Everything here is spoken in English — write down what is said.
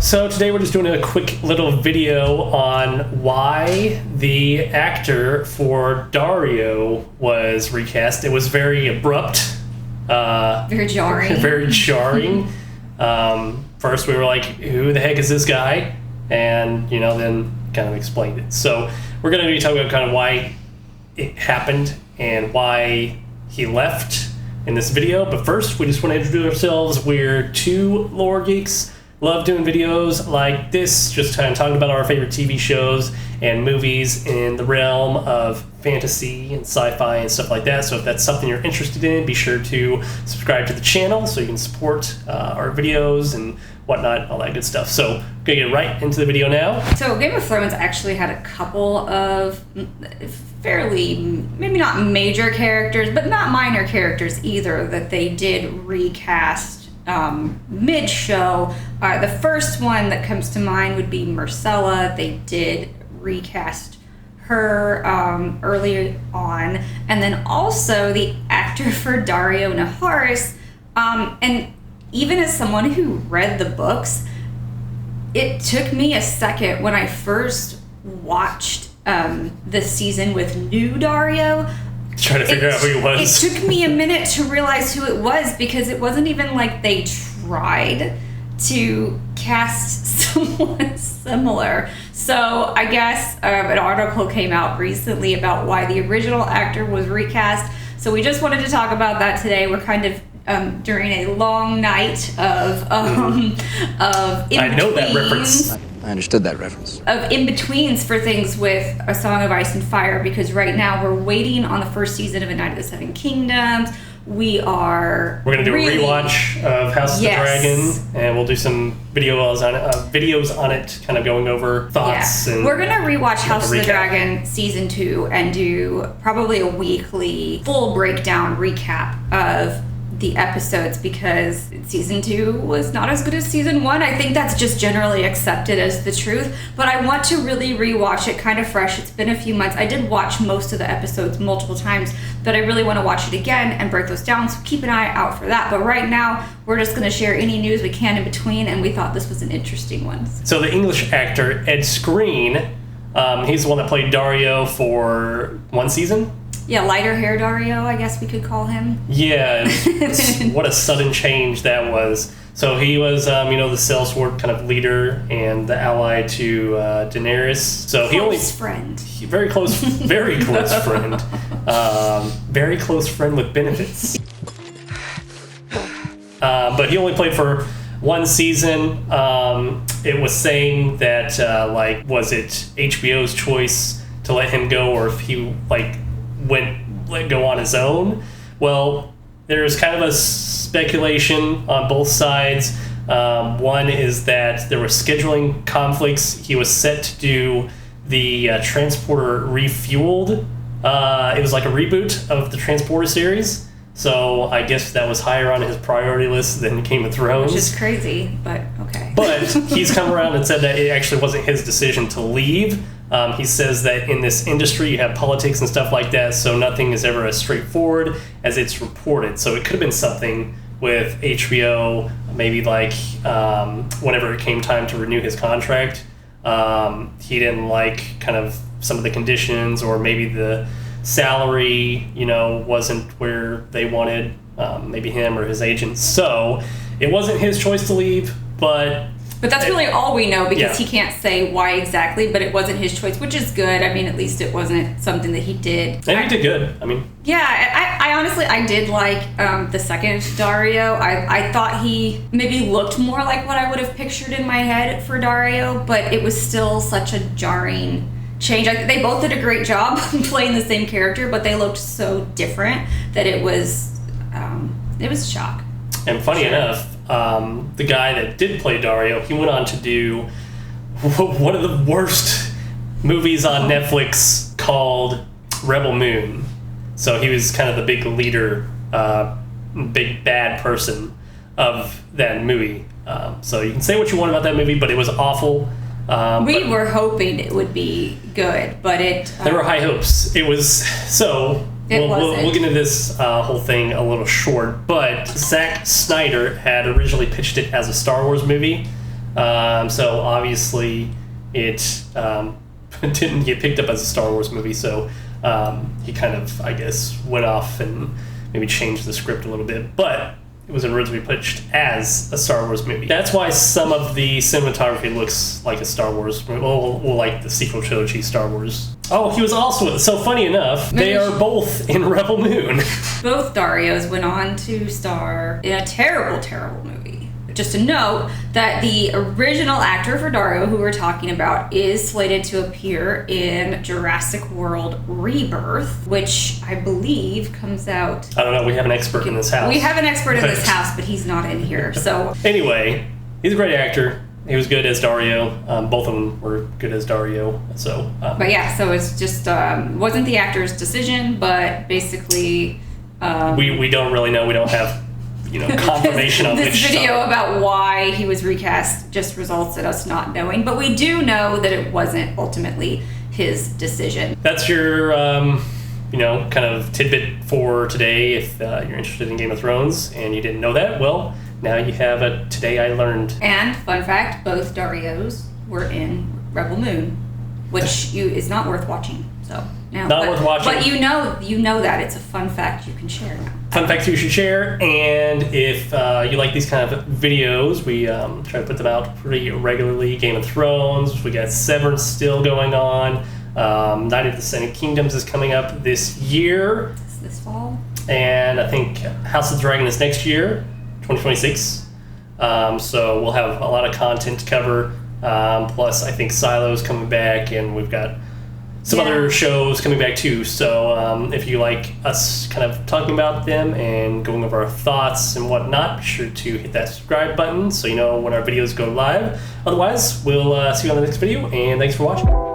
So today we're just doing a quick little video on why the actor for Dario was recast. It was very abrupt. Very jarring. Very jarring. First we were like, who the heck is this guy? And, then kind of explained it. So we're going to be talking about kind of why it happened and why he left in this video. But first, we just want to introduce ourselves. We're two Lore Geeks. Love doing videos like this, just kind of talking about our favorite TV shows and movies in the realm of fantasy and sci-fi and stuff like that. So if that's something you're interested in, be sure to subscribe to the channel so you can support our videos and whatnot, all that good stuff. So we're going to get right into the video now. So Game of Thrones actually had a couple of fairly, maybe not major characters, but not minor characters either, that they did recast mid-show. The first one that comes to mind would be Myrcella. They did recast her early on. And then also the actor for Daario Naharis. And even as someone who read the books, it took me a second when I first watched this season with new Daario. Trying to figure out who he was. It took me a minute to realize who it was, because it wasn't even like they tried to cast someone similar. So I guess an article came out recently about why the original actor was recast. So we just wanted to talk about that today. We're kind of during a long night of in-betweens. I know that reference. I understood that reference. Of in-betweens for things with A Song of Ice and Fire, because right now we're waiting on the first season of A Night of the Seven Kingdoms. We're going to do a rewatch of House of the Dragon, and we'll do some videos on it, kind of going over thoughts. Yeah. And we're going to rewatch House of the Dragon Season 2 and do probably a weekly full breakdown recap of the episodes, because season 2 was not as good as season 1. I think that's just generally accepted as the truth, but I want to really rewatch it kind of fresh. It's been a few months. I did watch most of the episodes multiple times, but I really want to watch it again and break those down, so keep an eye out for that. But right now, we're just going to share any news we can in between, and we thought this was an interesting one. So the English actor, Ed Skrein, he's the one that played Dario for one season. Yeah, lighter hair Dario, I guess we could call him. Yeah, what a sudden change that was. So he was, the sellsword kind of leader and the ally to Daenerys. So friend. Very close friend. Very close friend with benefits. But he only played for one season. It was saying that, was it HBO's choice to let him go, or if he, let go on his own? Well, there's kind of a speculation on both sides. One is that there were scheduling conflicts. He was set to do the Transporter Refueled. It was like a reboot of the Transporter series. So I guess that was higher on his priority list than Game of Thrones. Which is crazy, but okay. But he's come around and said that it actually wasn't his decision to leave. He says that in this industry you have politics and stuff like that, so nothing is ever as straightforward as it's reported. So it could have been something with HBO, maybe whenever it came time to renew his contract, he didn't like kind of some of the conditions, or maybe the salary, wasn't where they wanted, maybe him or his agents. So it wasn't his choice to leave, but that's really all we know, because he can't say why exactly, but it wasn't his choice, which is good. I mean, at least it wasn't something that he did. And he did good. Yeah, I honestly, I did like the second Dario. I thought he maybe looked more like what I would have pictured in my head for Dario, but it was still such a jarring change. They both did a great job playing the same character, but they looked so different that it was a shock. And funny enough, the guy that did play Dario, he went on to do one of the worst movies on Netflix called Rebel Moon. So he was kind of the big leader, big bad person of that movie. So you can say what you want about that movie, but it was awful. We were hoping it would be good, but there were high hopes. It was so. We'll get into this whole thing a little short, but Zack Snyder had originally pitched it as a Star Wars movie. So obviously it didn't get picked up as a Star Wars movie, so he kind of, I guess, went off and maybe changed the script a little bit. But it was originally pitched as a Star Wars movie. That's why some of the cinematography looks like a Star Wars movie, well, like the sequel trilogy Star Wars. Oh, he was also, so funny enough, they are both in Rebel Moon. Both Darios went on to star in a terrible, terrible movie. Just to note that the original actor for Dario, who we're talking about, is slated to appear in Jurassic World Rebirth, which I believe comes out... I don't know, we have an expert in this house. We have an expert in this house, but he's not in here, so... Anyway, he's a great actor. He was good as Dario. Both of them were good as Dario. So, but yeah, so it's just wasn't the actor's decision, but basically we don't really know. We don't have confirmation on this video about why he was recast. Just results in us not knowing, but we do know that it wasn't ultimately his decision. That's your kind of tidbit for today. If you're interested in Game of Thrones and you didn't know that, well. Now you have a Today I Learned. And, fun fact, both Darios were in Rebel Moon, which is not worth watching. So worth watching. But you know that. It's a fun fact you can share now. Fun facts you should share. And if you like these kind of videos, we try to put them out pretty regularly. Game of Thrones, we got Severance still going on. Night of the Seven Kingdoms is coming up this year. It's this fall. And I think House of the Dragon is next year. 2026. So we'll have a lot of content to cover. Plus, I think Silo's coming back, and we've got some other shows coming back too. So if you like us kind of talking about them and going over our thoughts and whatnot, be sure to hit that subscribe button so you know when our videos go live. Otherwise, we'll see you on the next video, and thanks for watching.